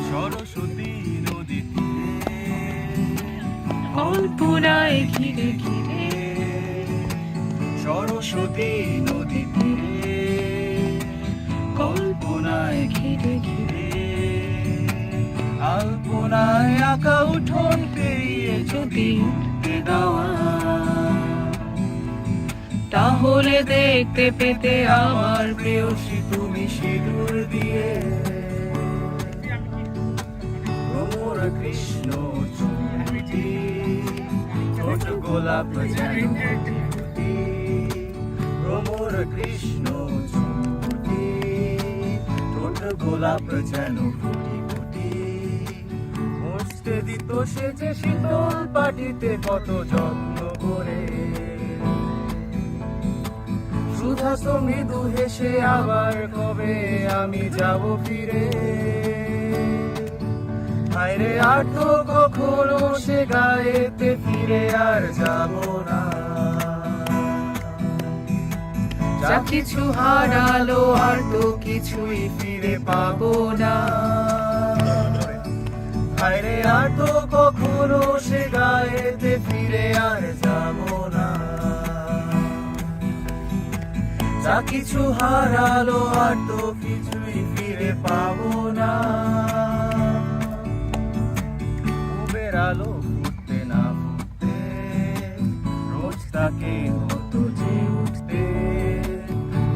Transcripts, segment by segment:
সরস্বতী নদী তীরে কল্পনায় ঘিরে ঘিরে, সরস্বতী নদী তীরে কল্পনায় ঘিরে ঘিরে, আলপনায় আঁকা উঠোন পেরিয়ে যদি উঠতে দেওয়া, তাহলে দেখতে পেতে আমার প্রেয়সী তুমি সিঁদুর দিয়ে ভ্রমর কৃষ্ণ চুমুটি, ছোট গোলাপ যেন ফুটি ফুটি, ভ্রমর কৃষ্ণ চুমুটি, ছোট গোলাপ যেন ফুটি ফুটি, মরতে দিত সে যে শীতল পাটিতে কত যত্ন করে, সুধাস্ত মৃদু হেসে আবার কবে আমি যাব ফিরে, হায়রে আর তো কখনো সে গায়েতে ফিরে আর যাব না, যা কিছু হারালো আর তো কিছুই ফিরে পাবো না, হায়রে আর তো কখনো সে গায়েতে ফিরে আর যাব না, যা কিছু হারালো আর তো কিছুই ফিরে পাবো না, উবের আলো ফুটতে না ফুটতে রোজ তাকে হতো যে উঠতে,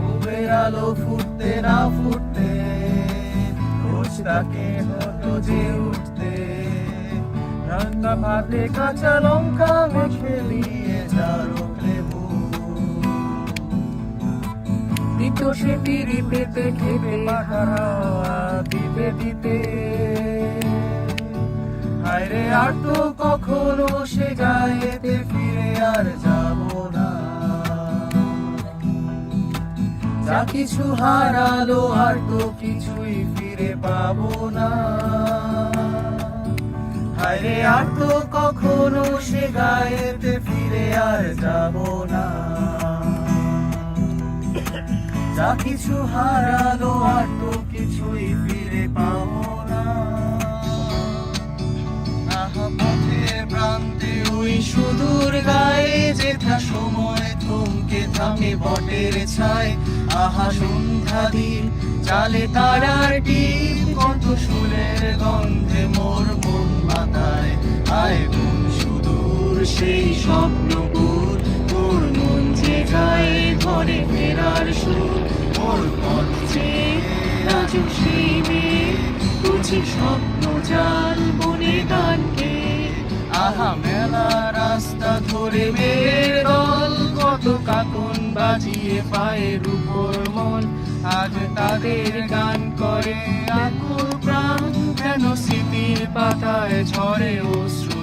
উবের আলো ফুটতে না ফুটতে রোজ তাকে হতো যে উঠতে, রান্না ভাতে কাঁচা লঙ্কা মেখে নিয়ে যারো লেবু, দিত সে পিড়ি পেতে খেতে পাখার হাওয়া দিতে দিতে, হায়রে আর তো কখনো সে গায়েতে ফিরে আর যাব না, যা কিছু হারালো আর তো কিছুই ফিরে পাবো না, হায়রে আর তো কখনো সে গায়েতে ফিরে আর যাব না, যা কিছু হারালো আর তো কিছুই ফিরে পাবো না, আহা পথের প্রান্তে ওই সুদূর গায়ে যেথা সময় থমকে থাকে বটের ছায়, আহা সন্ধ্যা দিন চালে তারার টিপ কত ফুলের গন্ধে মোর মন মাতায়, আয় কোন সুদূর সেই স্বপ্নপুর, তোর মন যে গায়ে ঘরে ফেরার সুর, মোর পথ চেয়ে রাজু সেই মেয়ে বুঝি স্বপ্ন জাল বনে গানকে, আহা মেলা রাস্তা ধরে মেয়ের দল কত কাকন বাজিয়ে পায়ের উপর মন, আজ তাদের গান করে আকুল প্রাণ, যেন স্মৃতির পাতায় ঝরে অশ্রু